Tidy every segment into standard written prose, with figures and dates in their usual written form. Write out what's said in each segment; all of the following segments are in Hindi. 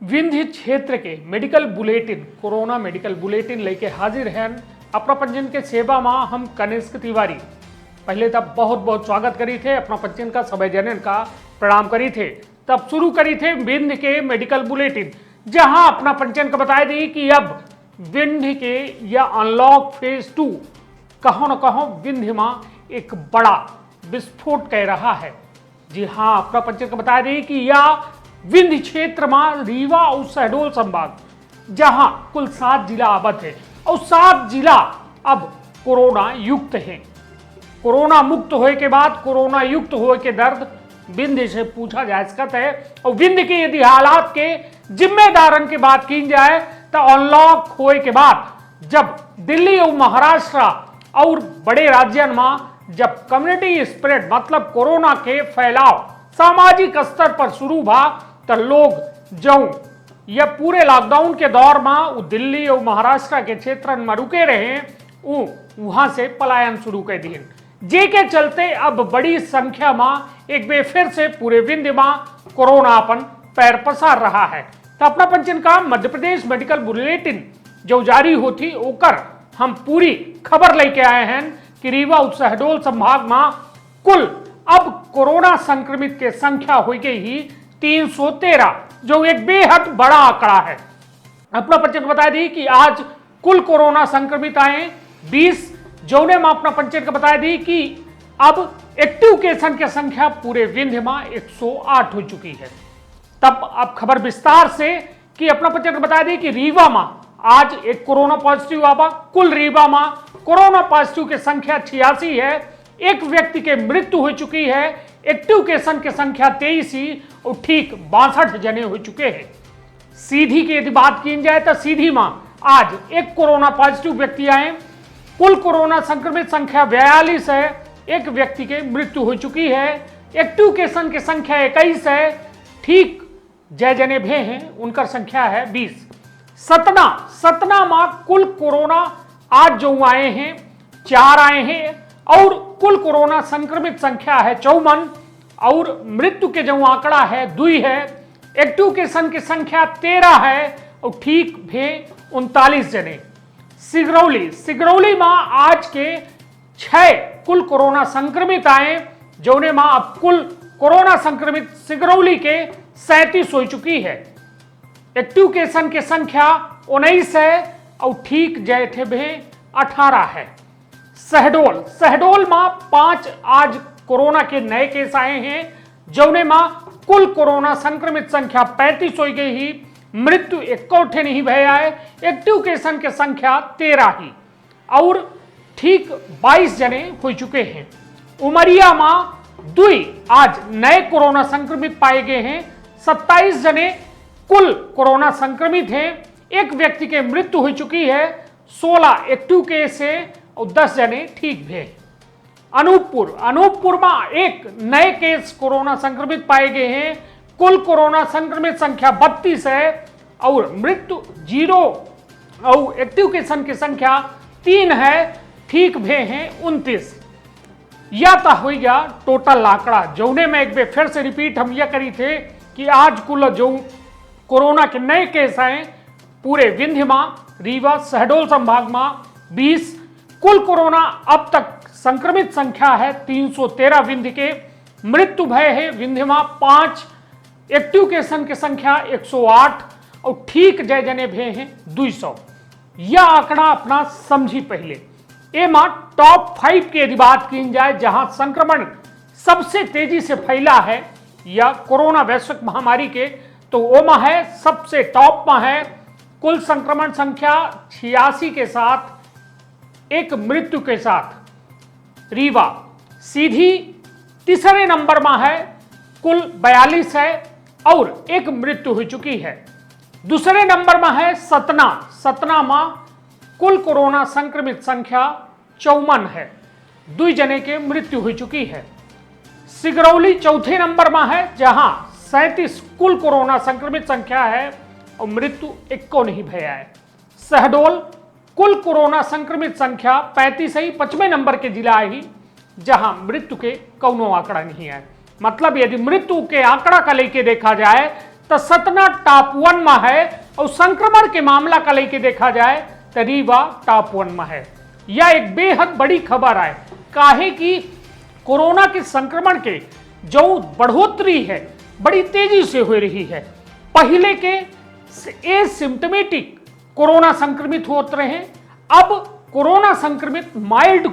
विंध्य क्षेत्र के medical bulletin corona medical bulletin लेके हाजिर हैं अपना पंजीयन के सेवा में हम कनिष्क तिवारी। पहले तब बहुत बहुत स्वागत करी थे अपना पंजीयन का सभी जनन का प्रणाम करी थे। तब शुरू करी थे विंध्य के मेडिकल बुलेटिन, जहां अपना पंजीयन का बताया दी कि अब विंध्य के या अनलॉक फेज 2 कहो न कहो विंध्य में एक बड़ा विस्फोट कह रहा है। जी हाँ, अपना पंजीयन का बताया दी कि यह विंध्य क्षेत्र में रीवा और शहडोल संभाग, जहां कुल 7 जिला आबद्ध है और 7 जिला अब कोरोना युक्त है। कोरोना मुक्त होए के बाद कोरोना युक्त होए के दर्द विंध्य से पूछा जा सकता है। और विंध्य के यदि हालात के जिम्मेदारन की बात की जाए तो अनलॉक होए के बाद जब दिल्ली और महाराष्ट्र और बड़े राज्यों में जब कम्युनिटी स्प्रेड मतलब कोरोना के फैलाव सामाजिक स्तर पर शुरू भा तो लोग जो या पूरे लॉकडाउन के दौर में दिल्ली और महाराष्ट्र के क्षेत्र में रुके रहे वहां से पलायन शुरू कर दिए, जे के चलते अब बड़ी संख्या में एक बार फिर से पूरे विंध्य में कोरोना अपन पैर पसार रहा है। तो अपना पंजीयन का मध्य प्रदेश मेडिकल बुलेटिन जो जारी होती ओकर हम पूरी खबर लेके आए हैं कि रीवा और शहडोल संभाग में कुल अब कोरोना संक्रमित के संख्या हो गई ही 313, जो एक बेहद बड़ा आंकड़ा है। अपना पंजीयन बताया दी कि आज कुल कोरोना संक्रमित आए 20, जौने में अपना पंजीयन का बताया दी कि अब एक्टिव केसन की संख्या पूरे विंध्य में 108 हो चुकी है। तब अब खबर विस्तार से कि अपना पंजीयन बताया दी कि रीवा में आज एक कोरोना पॉजिटिव आवा। कुल रीवा में कोरोना पॉजिटिव की संख्या 86 है। एक व्यक्ति के मृत्यु हो चुकी है। एक्टिव केसन की संख्या 23 ही और ठीक 62 जने हो चुके हैं। सीधी की यदि बात की जाए तो सीधी में आज एक कोरोना पॉजिटिव व्यक्ति आए। कुल कोरोना संक्रमित संख्या 42 है। एक व्यक्ति के मृत्यु हो चुकी है। एक्टिव केसन की संख्या 21 है। ठीक जय जने भे हैं उनका संख्या है 20। सतना में कुल कोरोना आज जो आए हैं 4 आए हैं और कुल कोरोना संक्रमित संख्या है 54 और मृत्यु के जो आंकड़ा है 2 है। एक्टिव केसन की संख्या 13 है और ठीक भे 39 जने। सिगरौली में आज के 6 कुल कोरोना संक्रमित आए, जौने में अब कुल कोरोना संक्रमित सिगरौली के 37 हो चुकी है। एक्टिव केसन की संख्या 19 है और ठीक जय थे भे 18 है। शहडोल में 5 आज कोरोना के नए केस आए हैं, जौने में कुल कोरोना संक्रमित संख्या 35 हो गई ही। मृत्यु 61 नहीं भया है। एक्टिव केसन की संख्या 13 ही और ठीक 22 जने हो चुके हैं। उमरिया में 2 आज नए कोरोना संक्रमित पाए गए हैं। 27 जने कुल कोरोना संक्रमित हैं। एक व्यक्ति के मृत्यु हो चुकी है। 16 एक्टिव केस है और 10 जने ठीक भी। अनूपपुर में एक नए केस कोरोना संक्रमित पाए गए हैं। कुल कोरोना संक्रमित संख्या 32 है और मृत्यु 0 और एक्टिव केसन की संख्या 3 है। ठीक भी हैं 29। या तो हो गया टोटल आंकड़ा, जौने में एक बार फिर से रिपीट हम यह करी थे कि आज कुल जो कोरोना के नए केस आए पूरे विंध्य में रीवा शहडोल संभाग में 20। कुल कोरोना अब तक संक्रमित संख्या है 313 विंध्य के। मृत्यु भय है विंध्य में 5। एक्टिव केसन की संख्या 108 और ठीक जय जने भय हैं 200। यह आंकड़ा अपना समझी पहले एमा टॉप 5 की यदि बात की जाए जहां संक्रमण सबसे तेजी से फैला है या कोरोना वैश्विक महामारी के, तो ओमा है सबसे टॉप में है कुल संक्रमण संख्या 86 के साथ एक मृत्यु के साथ रीवा। सीधी तीसरे नंबर में है कुल 42 है और एक मृत्यु हो चुकी है। दूसरे नंबर में है सतना में कुल कोरोना संक्रमित संख्या 54 है। 2 जने के मृत्यु हो चुकी है। सिगरौली चौथे नंबर में है जहां 37 कुल कोरोना संक्रमित संख्या है और मृत्यु 1 नहीं भया है। शहडोल कुल कोरोना संक्रमित संख्या 35 ही 5वें नंबर के जिला ही, जहां मृत्यु के कौनो आंकड़ा नहीं है। मतलब यदि मृत्यु के आंकड़ा का लेके देखा जाए तो सतना टॉप 1 में है और संक्रमण के मामला का लेके देखा जाए तो रीवा टॉप 1 में है। यह एक बेहद बड़ी खबर है, काहे कि कोरोना के संक्रमण के जो बढ़ोतरी है बड़ी तेजी से हो रही है। पहले के एसिम्टोमेटिक कोरोना संक्रमित होते रहे, अब कोरोना संक्रमित माइल्ड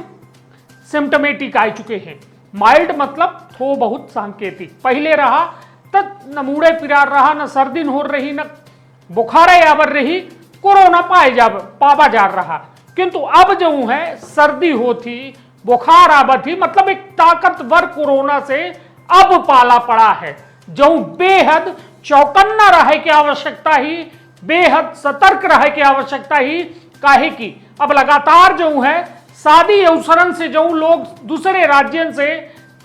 सिम्टोमेटिक आ चुके हैं। माइल्ड मतलब थो बहुत सांकेतिक। पहले रहा तो न मुड़े पिरार रहा, न सर्दी हो रही, न बुखारे आवर रही, कोरोना पावा जा रहा। किंतु अब जो है सर्दी होती, बुखार आवत ही, मतलब एक ताकतवर कोरोना से अब पाला पड़ा है। जो बेहद चौकन्ना रहे की आवश्यकता ही, बेहद सतर्क रहे की आवश्यकता ही, काहे कि अब लगातार जो है शादी अवसरन से जो लोग दूसरे राज्यों से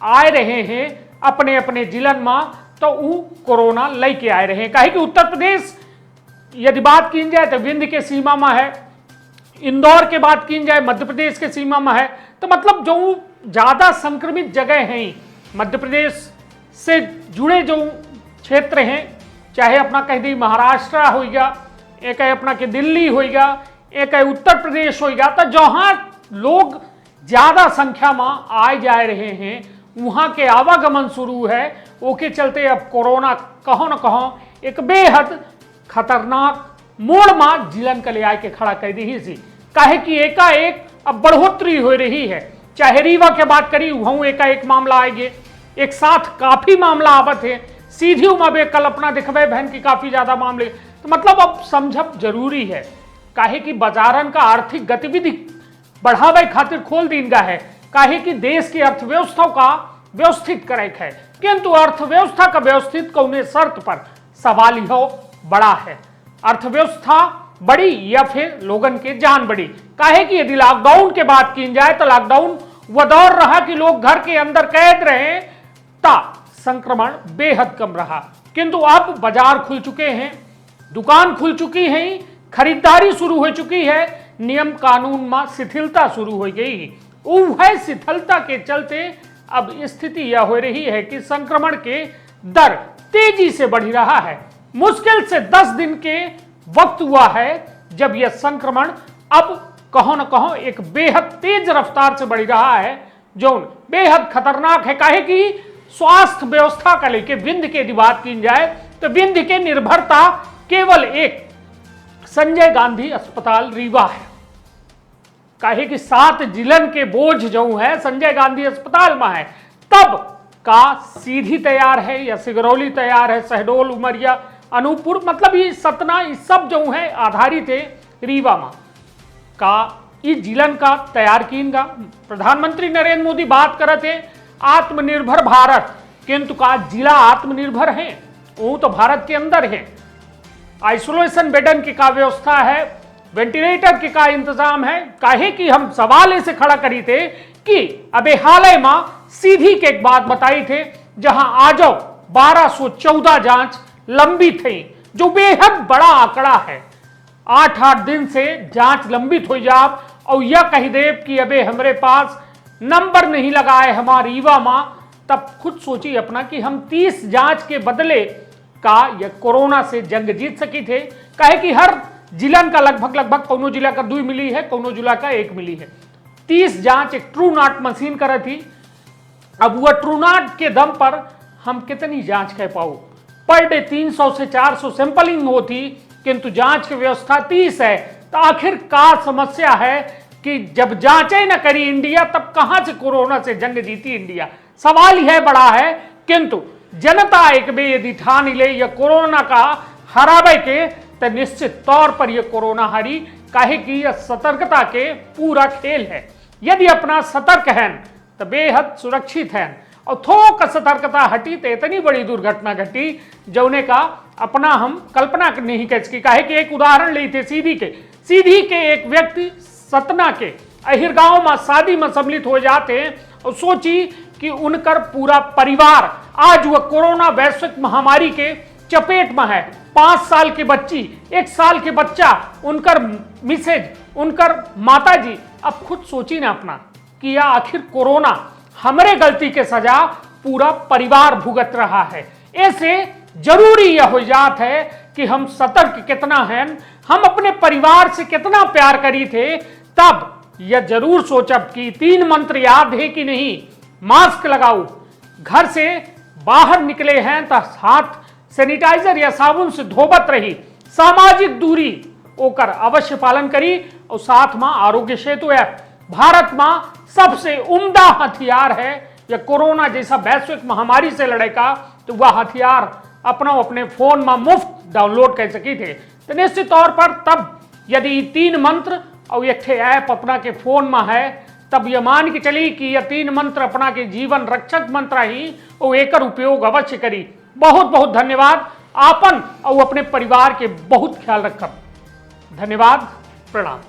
आए रहे हैं अपने अपने जिलन में, तो वो कोरोना लेके आए रहे हैं। काहे कि उत्तर प्रदेश यदि बात की जाए तो विंध्य के सीमा में है, इंदौर के बात की जाए मध्य प्रदेश के सीमा में है। तो मतलब जो ज्यादा संक्रमित जगह हैं मध्य प्रदेश से जुड़े जो क्षेत्र हैं, चाहे अपना कह दी महाराष्ट्र होगा, एक है अपना के दिल्ली होगा, एक है उत्तर प्रदेश होगा, तो जहां लोग ज्यादा संख्या में आए जा रहे हैं वहां के आवागमन शुरू है। ओके चलते अब कोरोना कहो न कहो एक बेहद खतरनाक मोड़ में जिलन के ले आए के खड़ा कर दी ही सी। काहे कि एकाएक अब बढ़ोतरी हो रही है। चाहे रीवा के बात करी वहां एकाएक मामला आएंगे, एक साथ काफी मामला आवत है। सीधी उमा कल्पना दिखवे बहन की काफी ज्यादा मामले, तो मतलब अब समझब जरूरी है। काहे कि बाजारन का आर्थिक गतिविधि बढ़ावे खातिर खोल दीन गा है। काहे कि देश की अर्थव्यवस्था का व्यवस्थित करे है, किंतु अर्थव्यवस्था का व्यवस्थित कौने शर्त पर सवाल हो बड़ा है। अर्थव्यवस्था बड़ी या फिर लोगन के जान बड़ी। काहे कि यदि लॉकडाउन के बात की जाए तो लॉकडाउन वह दौर रहा कि लोग घर के अंदर कैद रहे, ता संक्रमण बेहद कम रहा। किंतु अब बाजार खुल चुके हैं, दुकान खुल चुकी है, खरीदारी शुरू हो चुकी है, नियम कानून में शिथिलता शुरू हो गई। वह शिथिलता के चलते अब स्थिति यह हो रही है कि संक्रमण के दर तेजी से बढ़ रहा है। मुश्किल से 10 दिन के वक्त हुआ है जब यह संक्रमण अब कहो न कहो एक बेहद तेज रफ्तार से बढ़ रहा है, जो बेहद खतरनाक है। काहे कि स्वास्थ्य व्यवस्था का लेके विंध्य की बात की जाए तो विंध्य के निर्भरता केवल एक संजय गांधी अस्पताल रीवा है। काहे कि 7 जिलन के बोझ जो है संजय गांधी अस्पताल में है। तब का सीधी तैयार है या सिगरौली तैयार है, शहडोल, उमरिया, अनूपपुर, मतलब ये सतना, ये सब जो है आधारित है रीवा में। का ये जिलन का तैयार कीन का प्रधानमंत्री नरेंद्र मोदी बात करते हैं आत्मनिर्भर भारत, किंतु का जिला आत्मनिर्भर है वो तो भारत के अंदर है। आइसोलेशन बेडन की का व्यवस्था है, वेंटिलेटर के का इंतजाम है। काहे कि हम सवाल ऐसे खड़ा करी थे कि अबे हाल ही में सीधी के एक बात बताई थे जहां आज 1214 जांच लंबित थी, जो बेहद बड़ा आंकड़ा है। 8-8 दिन से जांच लंबित हो जाए और यह कही दे कि अबे हमारे पास नंबर नहीं लगाए हमारे रीवा मां, तब खुद सोची अपना कि हम 30 जांच के बदले का या कोरोना से जंग जीत सकी थे। कहे कि हर जिलन का लगभग कौनो जिला का 2 मिली है, कौनो जिला का 1 मिली है। 30 जांच एक ट्रू नॉट मशीन कर थी। अब वह ट्रू नॉट के दम पर हम कितनी जांच कह पाओ, पर डे 300 से 400 सैंपलिंग होती, किंतु जांच की व्यवस्था 30 है। तो आखिर का समस्या है कि जब जांचें न करी इंडिया, तब कहां से कोरोना से जंग जीती इंडिया? सवाल यह बड़ा है। किंतु जनता एक बे यदि ठान ले या कोरोना का हरावे के, तो निश्चित तौर पर यह कोरोना हारी। काहे कि यह सतर्कता के पूरा खेल है। यदि अपना सतर्क है तो बेहद सुरक्षित है, और थोक सतर्कता हटी तो इतनी बड़ी दुर्घटना घटी जौने का अपना हम कल्पना नहीं कर सकी। काहे कि एक उदाहरण ली थे सीधी के एक व्यक्ति सतना के अहिर गांव में शादी में सम्मिलित हो जाते हैं और सोची कि उनकर पूरा परिवार आज वह कोरोना वैश्विक महामारी के चपेट में है। 5 साल की बच्ची, 1 साल के बच्चा, उनकर मिसेज, उनकर माताजी। अब खुद सोची ना अपना कि यह आखिर कोरोना हमरे गलती के सजा पूरा परिवार भुगत रहा है। ऐसे जरूरी यह हो जात है कि हम सतर्क कितना हैं, हम अपने परिवार से कितना प्यार करी थे, तब यह जरूर सोचब कि 3 मंत्र याद है कि नहीं। मास्क लगाओ, घर से बाहर निकले हैं तो हाथ सैनिटाइजर या साबुन से धोबत रही, सामाजिक दूरी ओकर अवश्य पालन करी, और साथ में आरोग्य सेतु ऐप भारत में सबसे उम्दा हथियार है या कोरोना जैसा वैश्विक महामारी से लड़े का, तो वह हथियार अपने फोन में मुफ्त डाउनलोड कर सकी थे। तो निश्चित तौर पर तब यदि 3 मंत्र और एक ऐप अपना के फोन में है, तब यह मान के चली कि यह 3 मंत्र अपना के जीवन रक्षक मंत्र ही और एकर उपयोग अवश्य करी। बहुत बहुत धन्यवाद। आपन और अपने परिवार के बहुत ख्याल रखब। धन्यवाद, प्रणाम।